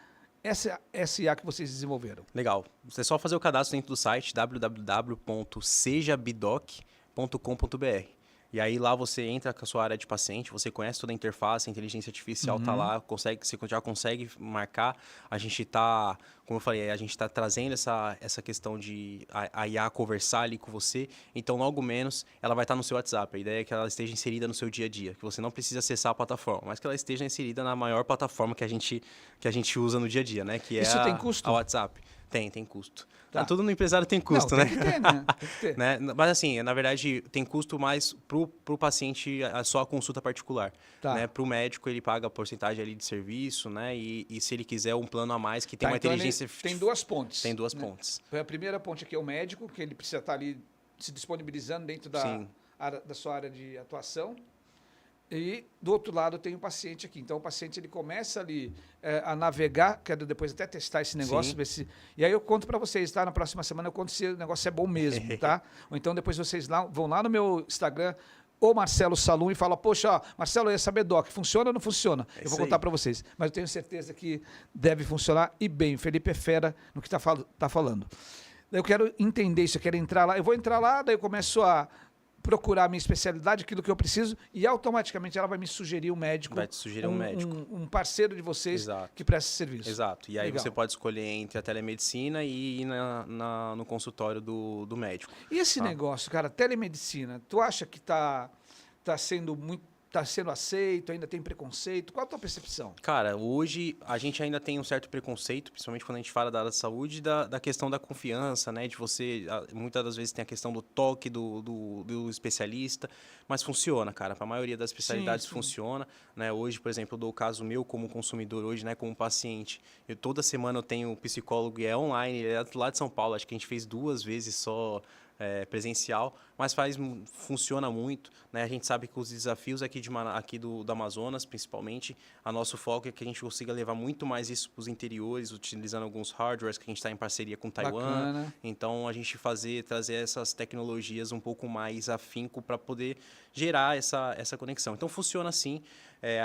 Speaker 1: essa IA que vocês desenvolveram?
Speaker 2: Legal. Você é só fazer o cadastro dentro do site www.sejabidoc.com.br. E aí lá você entra com a sua área de paciente, você conhece toda a interface, a inteligência artificial está lá, você já consegue marcar. A gente está, como eu falei, a gente está trazendo essa questão de a IA conversar ali com você. Então, logo menos, ela vai estar no seu WhatsApp. A ideia é que ela esteja inserida no seu dia a dia, que você não precisa acessar a plataforma, mas que ela esteja inserida na maior plataforma que a gente usa no dia a dia, né? Que
Speaker 1: Isso
Speaker 2: é
Speaker 1: tem custo?
Speaker 2: A WhatsApp. Tem custo.
Speaker 1: Tá.
Speaker 2: Tudo no empresário tem custo,
Speaker 1: não,
Speaker 2: né?
Speaker 1: Tem que ter, né? Tem que ter.
Speaker 2: Né? Mas assim, na verdade, tem custo mais pro paciente só a consulta particular.
Speaker 1: Tá.
Speaker 2: Né? Pro médico, ele paga a porcentagem ali de serviço, né? E se ele quiser um plano a mais que tem uma
Speaker 1: Então
Speaker 2: inteligência...
Speaker 1: tem duas pontes.
Speaker 2: Tem duas
Speaker 1: né?
Speaker 2: pontes.
Speaker 1: A primeira ponte aqui é o médico, que ele precisa estar ali se disponibilizando dentro da sua área de atuação. E do outro lado tem o paciente aqui. Então o paciente ele começa ali a navegar, quero depois até testar esse negócio, ver se. E aí eu conto para vocês, tá? Na próxima semana eu conto se o negócio é bom mesmo, tá? Ou então depois vocês vão lá no meu Instagram, o Marcelo Salum, e falam, poxa, ó, Marcelo, eu ia saber, Doc, funciona ou não funciona? Eu vou contar para vocês. Mas eu tenho certeza que deve funcionar e bem. O Felipe é fera no que tá falando. Eu quero entender isso, eu quero entrar lá. Eu vou entrar lá, daí eu começo a procurar a minha especialidade, aquilo que eu preciso, e automaticamente ela vai me sugerir um médico.
Speaker 2: Vai te sugerir um médico.
Speaker 1: Um parceiro de vocês.
Speaker 2: Exato.
Speaker 1: Que presta esse serviço.
Speaker 2: Exato. E aí
Speaker 1: Legal.
Speaker 2: você pode escolher entre a telemedicina e ir no consultório do médico.
Speaker 1: E esse negócio, cara, telemedicina, tu acha que tá sendo aceito, ainda tem preconceito? Qual a tua percepção?
Speaker 2: Cara, hoje a gente ainda tem um certo preconceito, principalmente quando a gente fala da área de saúde, da questão da confiança, né? De você, muitas das vezes tem a questão do toque do especialista, mas funciona, cara. Para a maioria das especialidades funciona, né? Hoje, por exemplo, eu dou o caso meu como consumidor hoje, né? Como paciente. Toda semana eu tenho um psicólogo e é online, ele é lá de São Paulo, acho que a gente fez 2 vezes só presencial, mas funciona muito, né? A gente sabe que os desafios aqui do Amazonas, principalmente, a nosso foco é que a gente consiga levar muito mais isso para os interiores, utilizando alguns hardwares que a gente está em parceria com Taiwan.
Speaker 1: Bacana.
Speaker 2: Então, a gente trazer essas tecnologias um pouco mais afinco para poder gerar essa conexão. Então, funciona assim.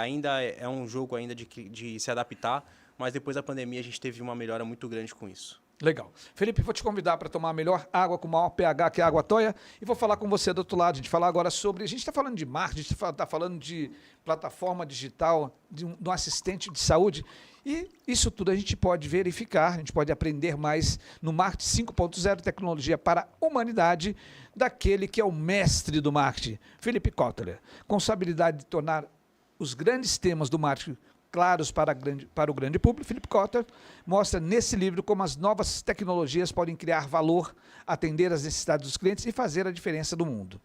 Speaker 2: Ainda é um jogo ainda de se adaptar, mas depois da pandemia a gente teve uma melhora muito grande com isso.
Speaker 1: Legal. Felipe, vou te convidar para tomar a melhor água com maior pH, que é a água Toia, e vou falar com você do outro lado. A gente falar agora sobre... A gente está falando de marketing, a gente está falando de plataforma digital, de um assistente de saúde, e isso tudo a gente pode verificar, a gente pode aprender mais no Marketing 5.0, tecnologia para a humanidade, daquele que é o mestre do marketing, Felipe Kotler. Com a habilidade de tornar os grandes temas do marketing claros para o grande público, Felipe Kotler mostra nesse livro como as novas tecnologias podem criar valor, atender às necessidades dos clientes e fazer a diferença do mundo.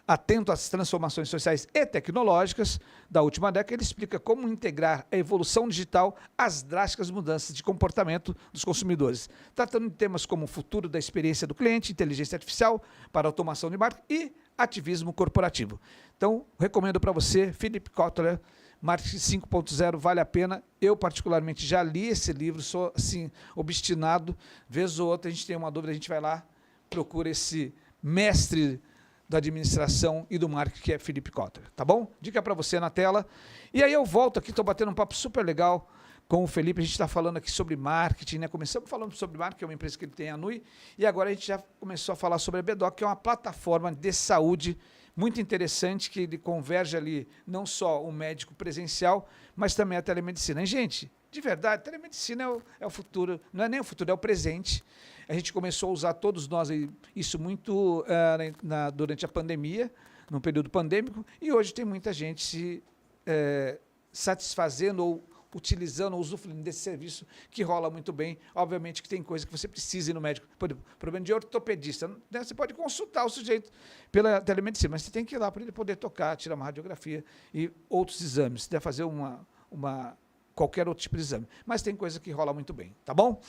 Speaker 1: Atento às transformações sociais e tecnológicas da última década, ele explica como integrar a evolução digital às drásticas mudanças de comportamento dos consumidores, tratando de temas como o futuro da experiência do cliente, inteligência artificial para automação de marketing e ativismo corporativo. Então, recomendo para você, Felipe Kotler, Marketing 5.0, vale a pena. Eu, particularmente, já li esse livro, sou, assim, obstinado. Vez ou outra, a gente tem uma dúvida, a gente vai lá, procura esse mestre da administração e do marketing, que é Felipe Kotler, tá bom? Dica para você na tela. E aí eu volto aqui, estou batendo um papo super legal com o Felipe, a gente está falando aqui sobre marketing, né? Começamos falando sobre marketing, que é uma empresa que ele tem, a NUI, e agora a gente já começou a falar sobre a Bedoc, que é uma plataforma de saúde muito interessante, que ele converge ali não só o médico presencial, mas também a telemedicina. E, gente, de verdade, a telemedicina é o futuro, não é nem o futuro, é o presente. A gente começou a usar, todos nós, isso muito durante a pandemia, no período pandêmico, e hoje tem muita gente se satisfazendo ou utilizando, usufruindo desse serviço que rola muito bem. Obviamente que tem coisa que você precisa ir no médico. Por exemplo, problema de ortopedista. Né? Você pode consultar o sujeito pela telemedicina, mas você tem que ir lá para ele poder tocar, tirar uma radiografia e outros exames. Você deve fazer qualquer outro tipo de exame. Mas tem coisa que rola muito bem, tá bom?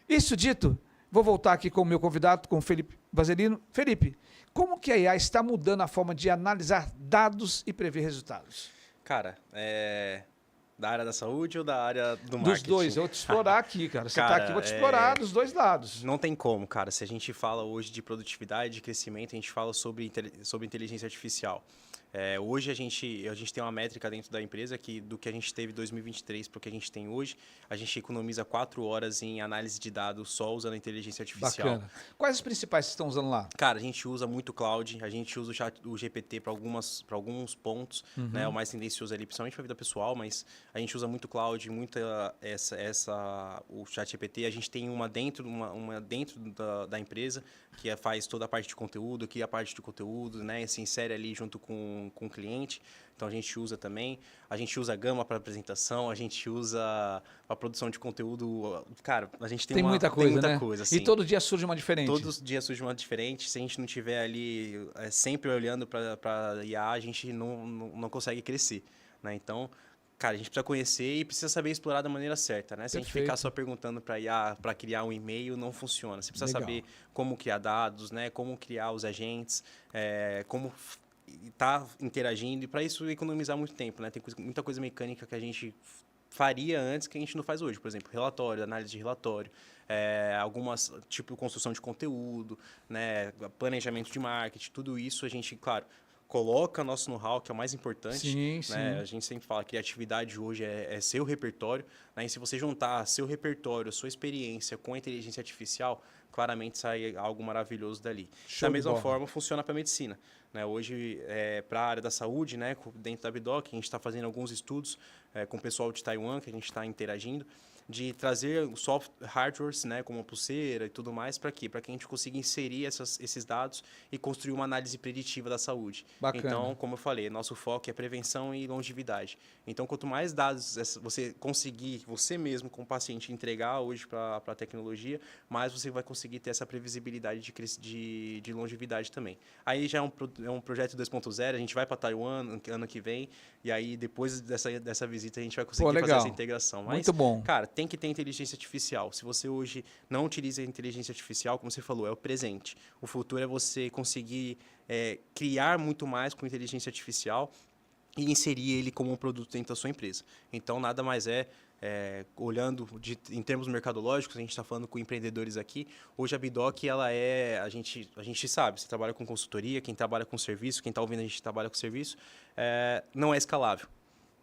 Speaker 1: Isso dito, vou voltar aqui com o meu convidado, com o Felipe Vazelino. Felipe, como que a IA está mudando a forma de analisar dados e prever resultados?
Speaker 2: Cara, da área da saúde ou da área do
Speaker 1: Dos
Speaker 2: marketing?
Speaker 1: dois, eu vou te explorar aqui, cara. Você
Speaker 2: Cara,
Speaker 1: está aqui, vou te explorar dos dois lados.
Speaker 2: Não tem como, cara. Se a gente fala hoje de produtividade, de crescimento, a gente fala sobre inteligência artificial. Hoje a gente tem uma métrica dentro da empresa que do que a gente teve em 2023 para o que a gente tem hoje, a gente economiza 4 horas em análise de dados só usando a inteligência artificial.
Speaker 1: Bacana. Quais os principais que estão usando lá?
Speaker 2: Cara, a gente usa muito cloud, a gente usa o GPT para alguns pontos, né? O mais tendencioso ali, principalmente para a vida pessoal, mas a gente usa muito cloud, o chat GPT. A gente tem uma dentro da empresa que faz toda a parte de conteúdo, que a parte de conteúdo, né? Se insere ali junto com o cliente. Então a gente usa também. A gente usa Gama para apresentação, a gente usa a produção de conteúdo. Cara, a gente tem
Speaker 1: muita coisa, né?
Speaker 2: Assim.
Speaker 1: E todo dia surge uma diferente.
Speaker 2: Todos os dias surge uma diferente. Se a gente não estiver ali sempre olhando para IA, a gente não consegue crescer, né? Então, cara, a gente precisa conhecer e precisa saber explorar da maneira certa, né? Se a gente ficar só perguntando para IA para criar um e-mail, não funciona. Você precisa saber como criar dados, né? Como criar os agentes, como tá interagindo, e para isso economizar muito tempo, né? Tem muita coisa mecânica que a gente faria antes que a gente não faz hoje. Por exemplo, relatório, análise de relatório, algumas tipo construção de conteúdo, né? Planejamento de marketing, tudo isso a gente, claro, coloca nosso know-how, que é o mais importante.
Speaker 1: Sim,
Speaker 2: né?
Speaker 1: sim.
Speaker 2: A gente sempre fala que criatividade hoje é seu repertório, né? E se você juntar seu repertório, sua experiência com a inteligência artificial, claramente sai algo maravilhoso dali. Da mesma forma, funciona para a medicina. Né? Hoje, para a área da saúde, né? Dentro da Bidoc, a gente está fazendo alguns estudos com o pessoal de Taiwan, que a gente está interagindo, de trazer hardwares, né, como a pulseira e tudo mais, para quê? Para que a gente consiga inserir esses dados e construir uma análise preditiva da saúde.
Speaker 1: Bacana.
Speaker 2: Então, como eu falei, nosso foco é prevenção e longevidade. Então, quanto mais dados você conseguir, você mesmo, com o paciente, entregar hoje para a tecnologia, mais você vai conseguir ter essa previsibilidade de longevidade também. Aí já é um projeto 2.0, a gente vai para Taiwan ano que vem, e aí depois dessa visita a gente vai conseguir fazer essa integração. Mas,
Speaker 1: muito bom.
Speaker 2: Cara, tem que ter inteligência artificial. Se você hoje não utiliza a inteligência artificial, como você falou, é o presente. O futuro é você conseguir criar muito mais com inteligência artificial e inserir ele como um produto dentro da sua empresa. Então, nada mais olhando em termos mercadológicos, a gente está falando com empreendedores aqui. Hoje a Bidoc, a gente sabe, você trabalha com consultoria, quem trabalha com serviço, quem está ouvindo a gente trabalha com serviço, não é escalável.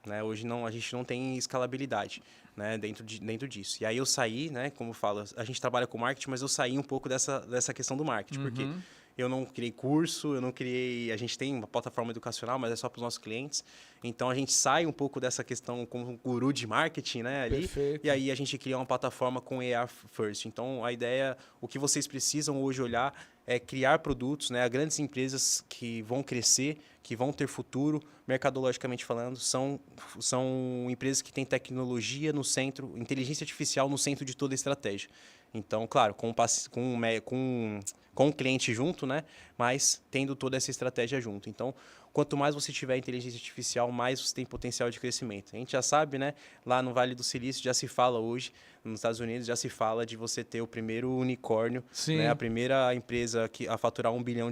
Speaker 2: Né? Hoje a gente não tem escalabilidade, né? dentro disso. E aí eu saí, né? Como eu falo, a gente trabalha com marketing, mas eu saí um pouco dessa questão do marketing, porque eu não criei curso, a gente tem uma plataforma educacional, mas é só para os nossos clientes. Então a gente sai um pouco dessa questão como um guru de marketing, né, ali.
Speaker 1: Perfeito.
Speaker 2: E aí a gente cria uma plataforma com AR First. Então a ideia, o que vocês precisam hoje olhar é criar produtos, né? Grandes empresas que vão crescer, que vão ter futuro, mercadologicamente falando, são empresas que têm tecnologia no centro, inteligência artificial no centro de toda a estratégia. Então, claro, com o cliente junto, né? Mas tendo toda essa estratégia junto. Então, quanto mais você tiver inteligência artificial, mais você tem potencial de crescimento. A gente já sabe, né? Lá no Vale do Silício já se fala hoje, nos Estados Unidos já se fala de você ter o primeiro unicórnio, né? A primeira empresa a faturar $1 bilhão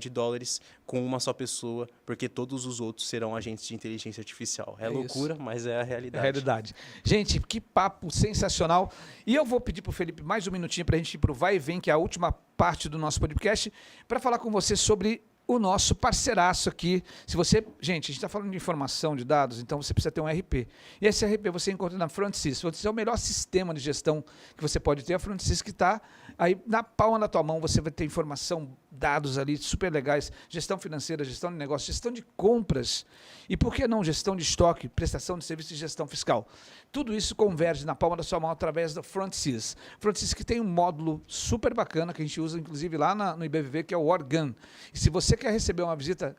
Speaker 2: com uma só pessoa, porque todos os outros serão agentes de inteligência artificial. É loucura, mas é a realidade.
Speaker 1: É a realidade. Gente, que papo sensacional. E eu vou pedir para o Felipe mais um minutinho para a gente ir para o Vai e Vem, que é a última parte do nosso podcast, para falar com você sobre o nosso parceiraço aqui. Gente, a gente está falando de informação, de dados, então você precisa ter um RP. E esse RP você encontra na Frontsys. Frontsys é o melhor sistema de gestão que você pode ter. A Frontsys que está aí na palma da tua mão, você vai ter informação, dados ali super legais, gestão financeira, gestão de negócios, gestão de compras e, por que não, gestão de estoque, prestação de serviço e gestão fiscal. Tudo isso converge na palma da sua mão através da Frontsys. Frontsys que tem um módulo super bacana que a gente usa, inclusive, lá no IBVV, que é o Organ. E se você quer receber uma visita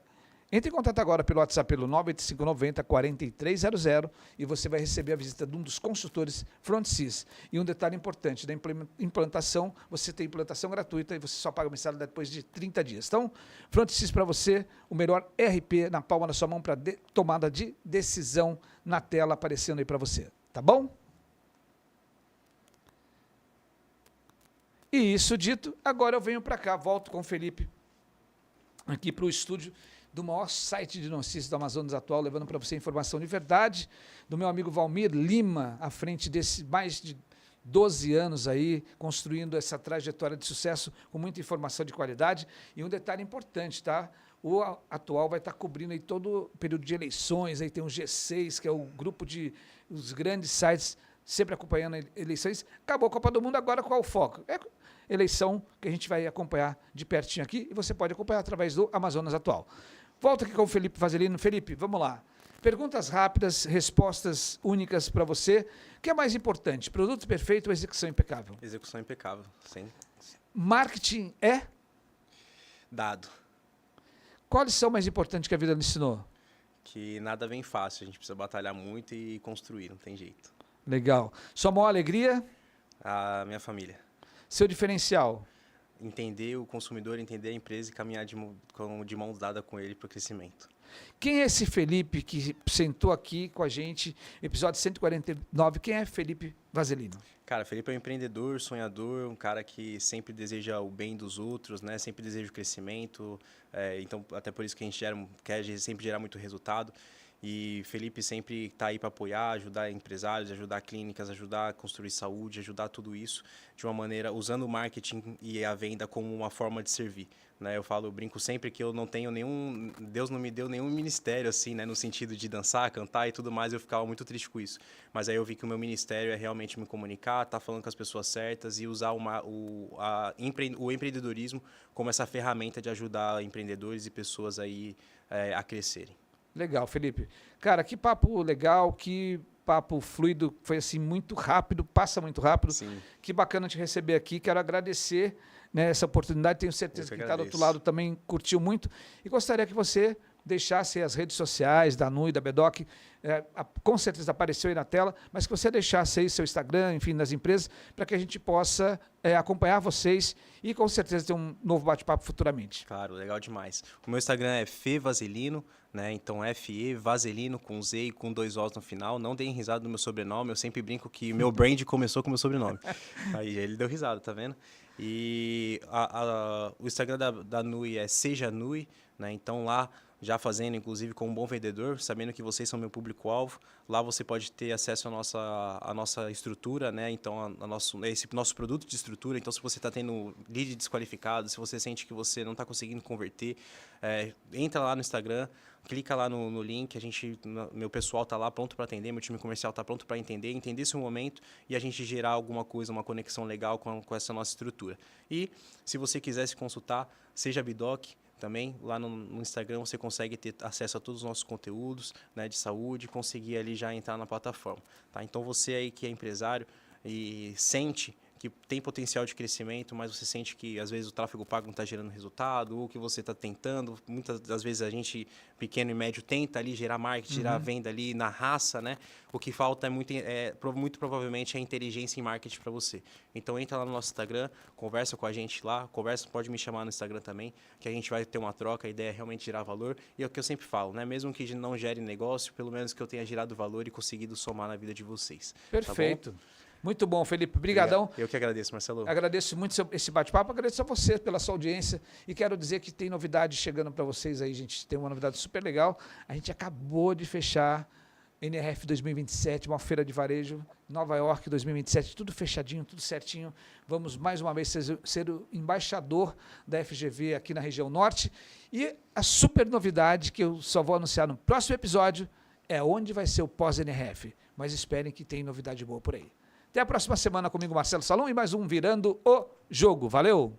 Speaker 1: Entre em contato agora pelo WhatsApp pelo 98590-4300 e você vai receber a visita de um dos consultores FrontSys. E um detalhe importante, da implantação, você tem implantação gratuita e você só paga mensalidade depois de 30 dias. Então, FrontSys para você, o melhor RP na palma da sua mão para tomada de decisão na tela aparecendo aí para você. Tá bom? E isso dito, agora eu venho para cá, volto com o Felipe aqui para o estúdio do maior site de notícias do Amazonas atual, levando para você informação de verdade, do meu amigo Valmir Lima, à frente desse mais de 12 anos aí, construindo essa trajetória de sucesso com muita informação de qualidade. E um detalhe importante, tá? O atual vai estar cobrindo aí todo o período de eleições, aí tem o G6, que é o grupo de os grandes sites, sempre acompanhando eleições. Acabou a Copa do Mundo, agora qual o foco? É eleição que a gente vai acompanhar de pertinho aqui e você pode acompanhar através do Amazonas Atual. Volto aqui com o Felipe Vazelino. Felipe, vamos lá. Perguntas rápidas, respostas únicas para você. O que é mais importante, produto perfeito ou execução impecável?
Speaker 2: Execução impecável, sim.
Speaker 1: Marketing é?
Speaker 2: Dado.
Speaker 1: Qual a lição mais importante que a vida lhe ensinou?
Speaker 2: Que nada vem fácil, a gente precisa batalhar muito e construir, não tem jeito.
Speaker 1: Legal. Sua maior alegria?
Speaker 2: A minha família.
Speaker 1: Seu diferencial?
Speaker 2: Entender o consumidor, entender a empresa e caminhar de mãos dadas com ele para o crescimento.
Speaker 1: Quem é esse Felipe que sentou aqui com a gente, episódio 149? Quem é Felipe Vazelino?
Speaker 2: Cara, Felipe é um empreendedor, sonhador, um cara que sempre deseja o bem dos outros, né? Sempre deseja o crescimento. Então, até por isso que a gente quer sempre gerar muito resultado. E Felipe sempre está aí para apoiar, ajudar empresários, ajudar clínicas, ajudar a construir saúde, ajudar tudo isso de uma maneira, usando o marketing e a venda como uma forma de servir. Né? Eu brinco sempre que eu não tenho Deus não me deu nenhum ministério assim, né? No sentido de dançar, cantar e tudo mais, eu ficava muito triste com isso. Mas aí eu vi que o meu ministério é realmente me comunicar, estar falando com as pessoas certas e usar o empreendedorismo como essa ferramenta de ajudar empreendedores e pessoas aí a crescerem.
Speaker 1: Legal, Felipe. Cara, que papo legal, que papo fluido, foi assim muito rápido, passa muito rápido.
Speaker 2: Sim.
Speaker 1: Que bacana te receber aqui, quero agradecer, né, essa oportunidade, tenho certeza que quem está do outro lado também curtiu muito e gostaria que você deixasse as redes sociais da NUI, da Bedoc, com certeza apareceu aí na tela, mas que você deixasse aí seu Instagram, enfim, das empresas, para que a gente possa acompanhar vocês e com certeza ter um novo bate-papo futuramente.
Speaker 2: Claro, legal demais. O meu Instagram é fevazelino, né? Então F-E, Vazelino, com Z e com 2 Os no final. Não deem risada no meu sobrenome, eu sempre brinco que meu brand começou com meu sobrenome. Aí ele deu risada, tá vendo? E o Instagram da NUI é Seja NUI, né? Então lá, já fazendo, inclusive, como um bom vendedor, sabendo que vocês são meu público-alvo, lá você pode ter acesso à nossa estrutura, né? Então, esse nosso produto de estrutura. Então, se você está tendo lead desqualificado, se você sente que você não está conseguindo converter, entra lá no Instagram, clica lá no link, meu pessoal está lá pronto para atender, meu time comercial está pronto para entender seu momento e a gente gerar alguma coisa, uma conexão legal com essa nossa estrutura. E, se você quiser se consultar, seja Bidoc, também, lá no Instagram você consegue ter acesso a todos os nossos conteúdos, né, de saúde, conseguir ali já entrar na plataforma. Tá? Então você aí que é empresário e sente que tem potencial de crescimento, mas você sente que às vezes o tráfego pago não está gerando resultado, ou que você está tentando, muitas das vezes a gente, pequeno e médio, tenta ali gerar marketing, gerar venda ali na raça, né? O que falta muito provavelmente a inteligência em marketing para você. Então entra lá no nosso Instagram, conversa com a gente lá, pode me chamar no Instagram também, que a gente vai ter uma troca, a ideia é realmente gerar valor. E é o que eu sempre falo, né? Mesmo que não gere negócio, pelo menos que eu tenha gerado valor e conseguido somar na vida de vocês.
Speaker 1: Perfeito.
Speaker 2: Tá bom?
Speaker 1: Muito bom, Felipe. Obrigadão.
Speaker 2: Eu que agradeço, Marcelo.
Speaker 1: Agradeço muito esse bate-papo, agradeço a você pela sua audiência e quero dizer que tem novidade chegando para vocês aí, gente. Tem uma novidade super legal. A gente acabou de fechar NRF 2027, uma feira de varejo, Nova York 2027, tudo fechadinho, tudo certinho. Vamos mais uma vez ser o embaixador da FGV aqui na região norte. E a super novidade que eu só vou anunciar no próximo episódio é onde vai ser o pós-NRF. Mas esperem que tem novidade boa por aí. Até a próxima semana comigo, Marcelo Salom, e mais um Virando o Jogo. Valeu!